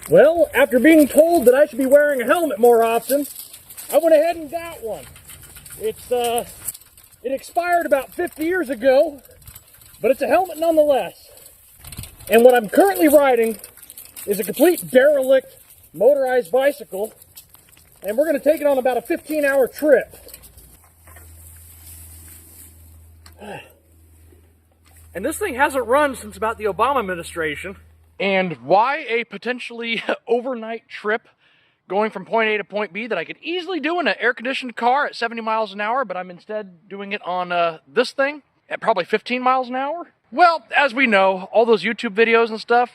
Well, after being told that I should be wearing a helmet more often, I went ahead and got one. It expired about 50 years ago, but it's a helmet nonetheless. And what I'm currently riding is a complete derelict motorized bicycle, and we're going to take it on about a 15-hour trip. And this thing hasn't run since about the Obama administration. And why a potentially overnight trip going from point A to point B that I could easily do in an air-conditioned car at 70 miles an hour, but I'm instead doing it on this thing at probably 15 miles an hour? Well, as we know, all those YouTube videos and stuff,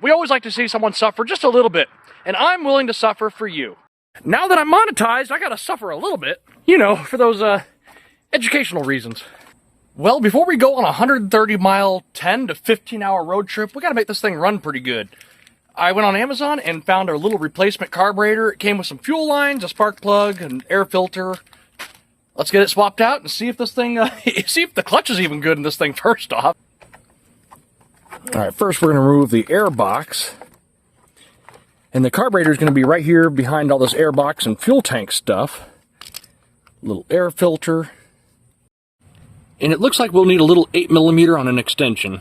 we always like to see someone suffer just a little bit, and I'm willing to suffer for you. Now that I'm monetized, I gotta suffer a little bit, you know, for those educational reasons. Well, before we go on a 130-mile, 10 to 15-hour road trip, we gotta make this thing run pretty good. I went on Amazon and found a little replacement carburetor. It came with some fuel lines, a spark plug, an air filter. Let's get it swapped out and see if this thing, see if the clutch is even good in this thing first off. All right, first we're gonna remove the air box. And the carburetor is gonna be right here behind all this air box and fuel tank stuff. Little air filter. And it looks like we'll need a little 8mm on an extension.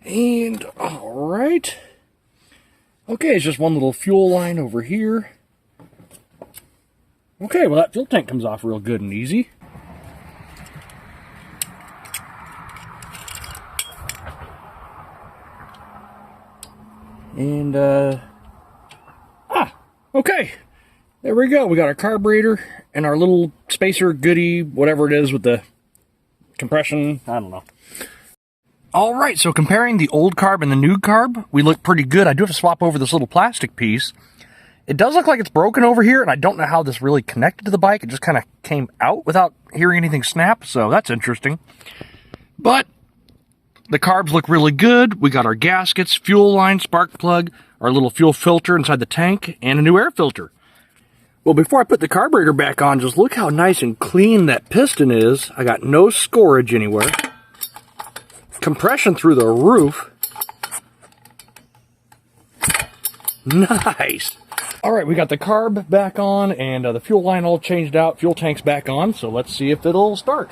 And, alright. Okay, it's just one little fuel line over here. Okay, well that fuel tank comes off real good and easy. And, okay. There we go. We got our carburetor and our little spacer goodie, whatever it is with the compression, I don't know. All right, so comparing the old carb and the new carb, we look pretty good. I do have to swap over this little plastic piece. It does look like it's broken over here, and I don't know how this really connected to the bike. It just kind of came out without hearing anything snap, so that's interesting. But the carbs look really good. We got our gaskets, fuel line, spark plug, our little fuel filter inside the tank, and a new air filter. Well, before I put the carburetor back on, just look how nice and clean that piston is. I got no scorage anywhere. Compression through the roof. Nice. All right, we got the carb back on and the fuel line all changed out. Fuel tank's back on, so let's see if it'll start.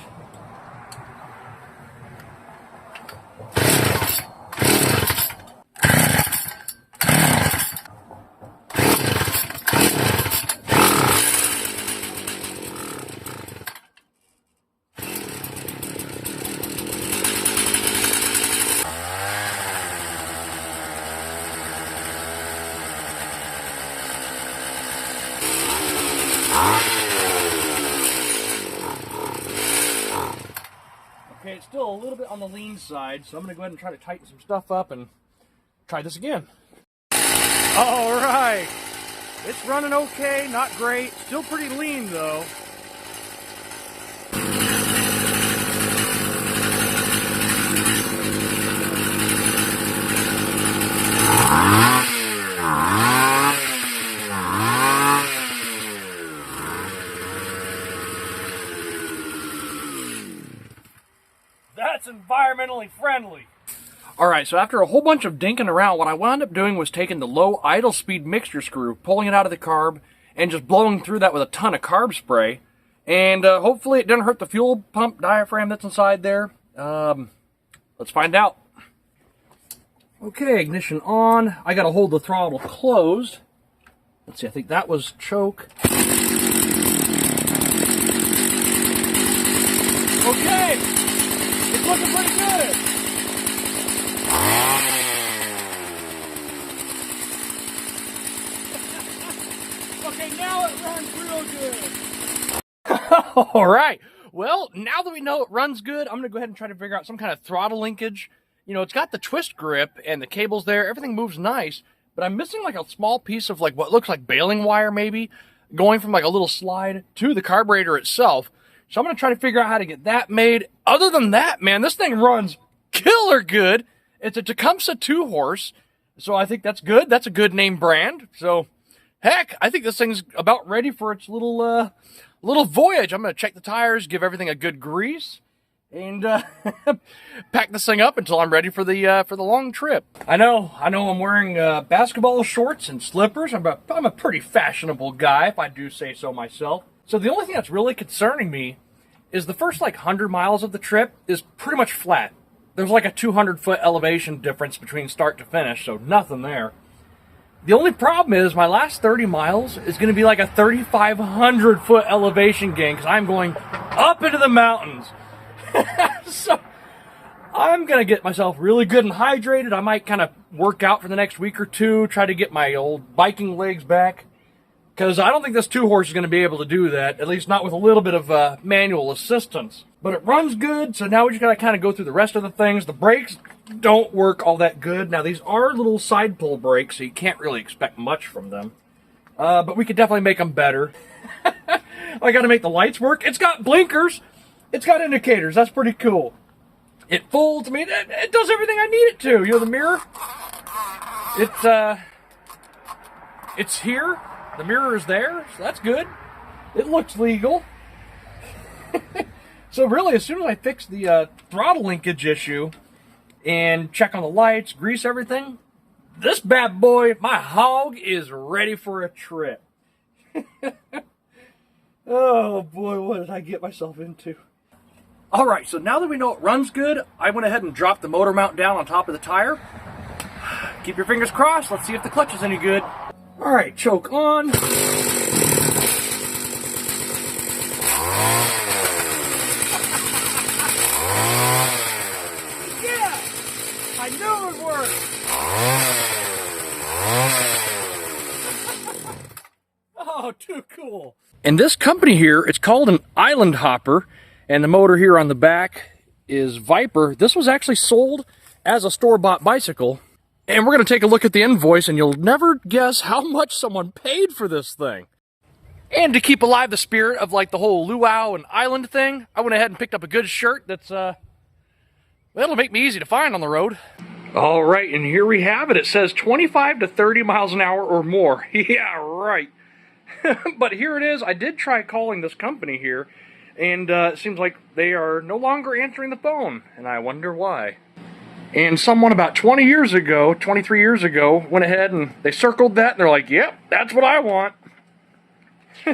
Okay, it's still a little bit on the lean side, so I'm going to go ahead and try to tighten some stuff up and try this again. All right. It's running okay, not great. Still pretty lean, though. That's environmentally friendly. Alright, so after a whole bunch of dinking around, what I wound up doing was taking the low idle speed mixture screw, pulling it out of the carb, and just blowing through that with a ton of carb spray. And hopefully it didn't hurt the fuel pump diaphragm that's inside there. Let's find out. Okay, ignition on. I gotta hold the throttle closed. Let's see, I think that was choke. Okay, it's looking pretty good. Okay, now it runs real good. All right. Well, now that we know it runs good, I'm going to go ahead and try to figure out some kind of throttle linkage. You know, it's got the twist grip and the cables there. Everything moves nice, but I'm missing like a small piece of like what looks like baling wire maybe, going from like a little slide to the carburetor itself. So I'm going to try to figure out how to get that made. Other than that, man, this thing runs killer good. It's a Tecumseh 2-horse, so I think that's good. That's a good name brand. So, heck, I think this thing's about ready for its little voyage. I'm going to check the tires, give everything a good grease, and pack this thing up until I'm ready for the long trip. I know I'm wearing basketball shorts and slippers. I'm a pretty fashionable guy, if I do say so myself. So the only thing that's really concerning me is the first like 100 miles of the trip is pretty much flat. There's like a 200-foot elevation difference between start to finish, so nothing there. The only problem is my last 30 miles is going to be like a 3,500-foot elevation gain because I'm going up into the mountains. So I'm going to get myself really good and hydrated. I might kind of work out for the next week or two, try to get my old biking legs back. Because I don't think this 2-horse is going to be able to do that, at least not with a little bit of manual assistance. But it runs good, so now we just got to kind of go through the rest of the things. The brakes don't work all that good. Now, these are little side pull brakes, so you can't really expect much from them. But we could definitely make them better. I got to make the lights work. It's got blinkers. It's got indicators. That's pretty cool. It folds. I mean, it does everything I need it to. You know, the mirror, it's here. The mirror is there, so that's good. It looks legal. So really, as soon as I fix the throttle linkage issue and check on the lights, grease everything, this bad boy, my hog, is ready for a trip. Oh boy, what did I get myself into? All right, so now that we know it runs good, I went ahead and dropped the motor mount down on top of the tire. Keep your fingers crossed. Let's see if the clutch is any good. All right, choke on. Yeah, I knew it would work. Oh, too cool. And this company here, it's called an Island Hopper, and the motor here on the back is Viper. This was actually sold as a store-bought bicycle. And we're going to take a look at the invoice, and you'll never guess how much someone paid for this thing. And to keep alive the spirit of like the whole luau and island thing, I went ahead and picked up a good shirt that's, well, it'll make me easy to find on the road. All right, and here we have it. It says 25 to 30 miles an hour or more. Yeah, right. But here it is. I did try calling this company here, and it seems like they are no longer answering the phone, and I wonder why. And someone about 23 years ago, went ahead and they circled that, and they're like, yep, that's what I want.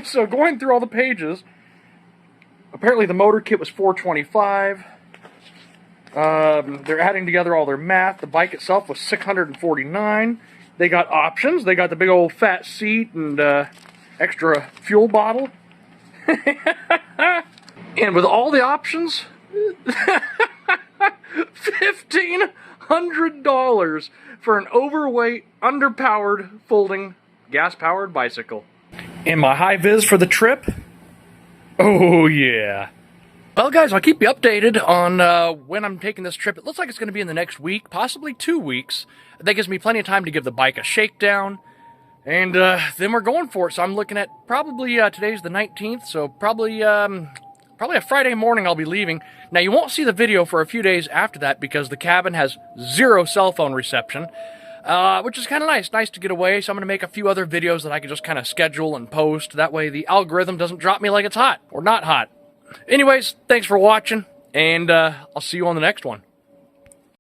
So going through all the pages, apparently the motor kit was $425. They're adding together all their math. The bike itself was $649. They got options. They got the big old fat seat and extra fuel bottle. And with all the options... $1,500 for an overweight, underpowered, folding, gas-powered bicycle. And my high vis for the trip? Oh, yeah. Well, guys, I'll keep you updated on when I'm taking this trip. It looks like it's going to be in the next week, possibly 2 weeks. That gives me plenty of time to give the bike a shakedown. And then we're going for it. So I'm looking at probably, today's the 19th, so probably a Friday morning I'll be leaving. Now, you won't see the video for a few days after that because the cabin has 0 cell phone reception, which is kind of nice. Nice to get away, so I'm going to make a few other videos that I can just kind of schedule and post. That way the algorithm doesn't drop me like it's hot or not hot. Anyways, thanks for watching, and I'll see you on the next one.